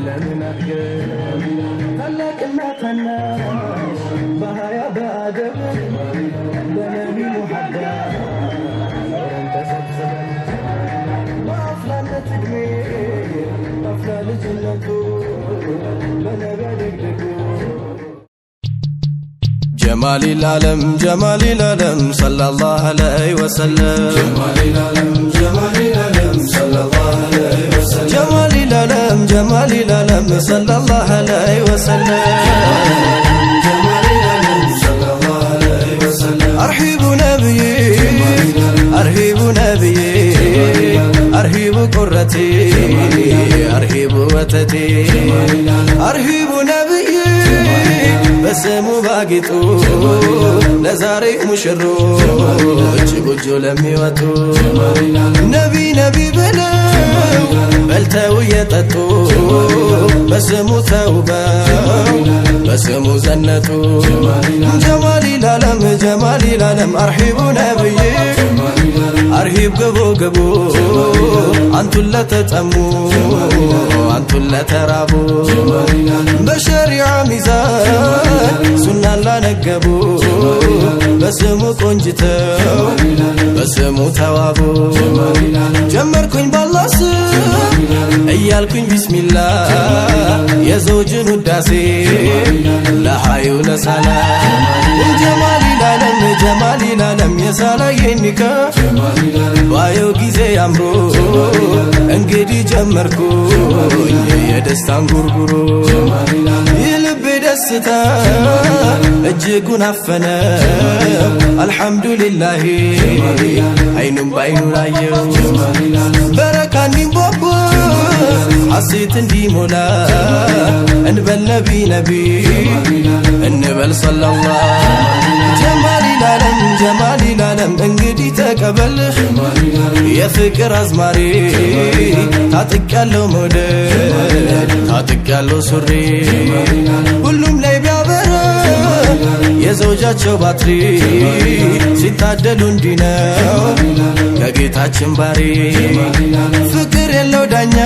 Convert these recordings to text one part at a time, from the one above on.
ለምን አድገን ታላቅና ታናሽ በሀያ በአደብ በነቢ ሙሐባ ኖረን ተሰብስበን በአፍላነት ዕድሜ አፍላ ልጅነቱ በነቢ ደግደጉ جمال العالم صلى الله عليه وسلم جمال العالم صلى الله عليه وسلم جمال العالم صلى الله عليه وسلم جمال العالم صلى الله عليه وسلم أرحب نبيي أرحب نبيي أرحب قرتي أرحب وتتي أرحب نبيي بسمو باقيتو لزاري مشروج بجو لمي وتو نبي بلو بلتو يتتو بسمو توباو بسمو زنتو جمال العالم أرحب نبيي أرحب قبو أنتو لا تتأمو أنتو لا ترابو بشريعة ميزان سنة لا نقبو بسمو كنجتو بسمو توابو جمركن بالله سم ايالكن بسم الله يا زوجن وداسي لا حيو لا سلام جمال العالم يا سلاينك بايو غيزي امرو انغدي جمركو يا دستان غرغرو يلب دستا اجيكون عفنا الحمد لله عينم بعينو لايو بركاني بوبو حسيت اندي مولا انبل نبي انبل صلى الله جمال العالم انقدي تقبل يا فكر ازماري تاتقالو مودد تاتقالو سوري ሁሉም ላይ ቢያበራ የዘውጃቸው ባትሪ ሲታደሉ እንዲነው ከጌታችን ባሪ ፍቅር የለው ዳኛ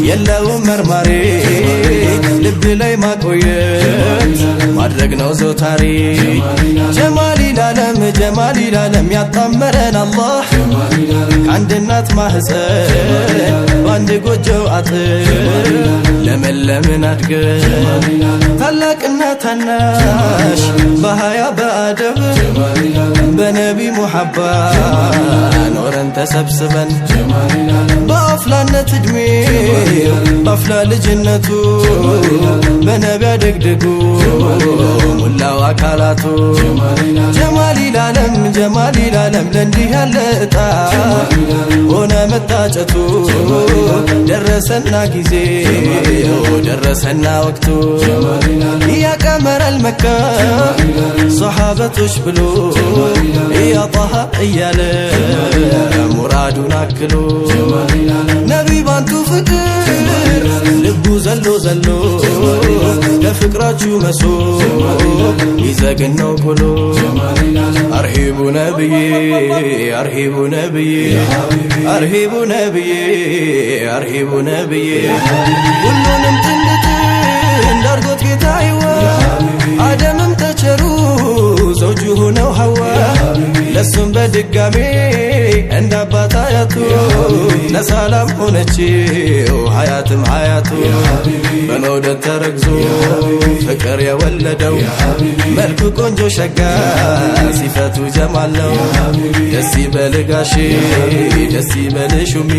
የለው መርማሪ ልብ ላይ ማቆየት ማድረግ ነው ዘውታሪ ጀማል العالم ያጣመረን አላህ ከአንድ እናት ማህፀን በአንድ ጎጆ አጥር ለመለምን አድገን ታላቅና ታናሽ በሀያ በአደብ በነቢ ሙሐባ ኖረን ተሰብስበን በአፍላነት ዕድሜ በአፍላ ልጅነቱ በነቢ አደግድጉ ሙላው አካላቱ جمال العالم ለእንዲህ ያለ እጣ ሆነ መታጨቱ ደረሰና ጊዜው ደረሰና ወቅቱ يا قمر المكة صحابتوش بلو يا طه እያለ ሙራዱን አክሎ ነቢ ባንቱ ፍቅር ልቡ ዘሎ ለፍቅራችሁ መሶ ይዘግን ነው ቆሎ أرحب نبيي أرحب نبيي أرحب نبيي أرحب نبيي كلهم تندت እንዳርጎት ጌታዬዋ አደምም ተቸሩ ዘውጁ ነው ሐዋ ለሱም በድጋሜ እንዳባታ ያቱ ለሰላም ሆነችው ሐያትም ሐያቱ በመውደድ ተረግዞ ፍቅር የወለደው መልኩ ቆንጆ ሸጋ ሲፈቱ ጀማል ነው ደስ ይበልጋሽ ደስ ይበልሹሚ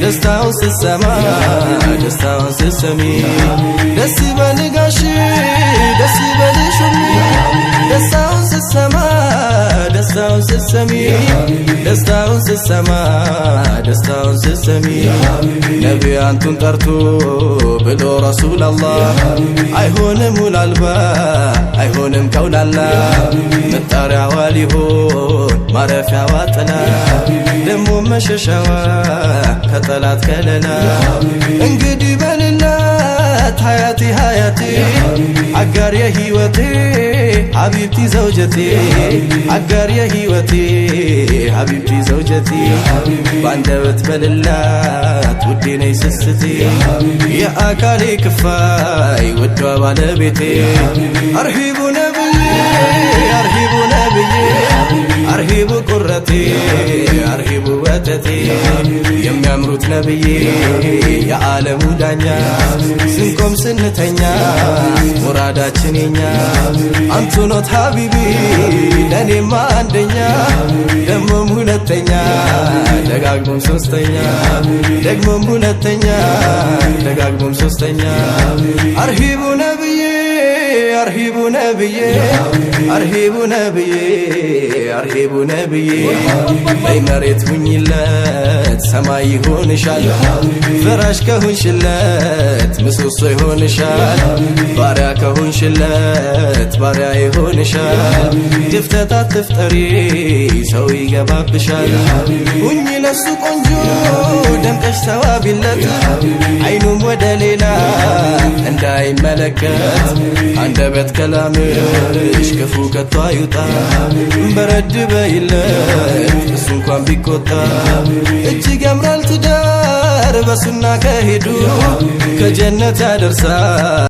ደስታውን ስትሰማ ደስታውን ስትሰሚ ደስ ይበልጋሽ ደስ ይበልሹሚ ደስታውን ስትሰማ ደስታውን ስትሰሚ ደስታውን ስትሰማ ደስታውን ስትሰሚ ነቢ አንቱን ጠርቶ ብሎ ረሱል አላህ አይሆንም ውላልባ አይሆንም ከውላላ መጣሪያዋ ሊሆን ማረፊያዋ ጥላ ደሞ መሸሻዋ ከጠላት ከለላ እንግዲህ በልላት አንት ሀያቴ ሀያቴ አጋር የህይወቴ ሀቢብቲ ዘውጀቴ አጋር የህይወቴ ሀቢብቲ ዘውጀቴ ባንደበት በልላት ውዴ ነይ ስስቴ የአካሌ ክፋይ ውዷ ባለቤቴ አርሂቡ ነብዬ አርሂቡ ነብዬ አርሂቡ ቁረቴ አርሂቡ ወተቴ የሚያምሩት ነብዬ የዓለሙ ዳኛ ስንቆም ስንተኛ ሙራዳችን የኛ አንቱ ኖት ሀቢቢ ለኔማ አንደኛ ደግሞም ሁለተኛ ደጋግሞም ሶስተኛ ደግሞም ሁለተኛ ደጋግሞም ሶስተኛ አርሂቡ ነብዬ አርሂቡ ነብዬ አርሂቡ ነብዬ አርሂቡ ነብዬ ላይ መሬት ሁኝለት ሰማይ ይሆንሻል ፍራሽ ከሆንሽለት ምሰሶ ይሆንሻል ባሪያ ከሆንሽለት ባሪያ ይሆንሻል ድፍተት አትፍጠሪ ሰው ይገባብሻል ሁኝ ለሱ ቆንጆ ደምቀሽ ተዋቢለት አይኑም ወደ ሌላ እንዳይመለከት አንደበት ከላምሽ ክፉ ከቶ አይውጣ በረድ በይለት እሱ እንኳን ቢቆጣ እጅግ ያምራል ትዳር በሱና ከሄዱ ከጀነት ያደርሳል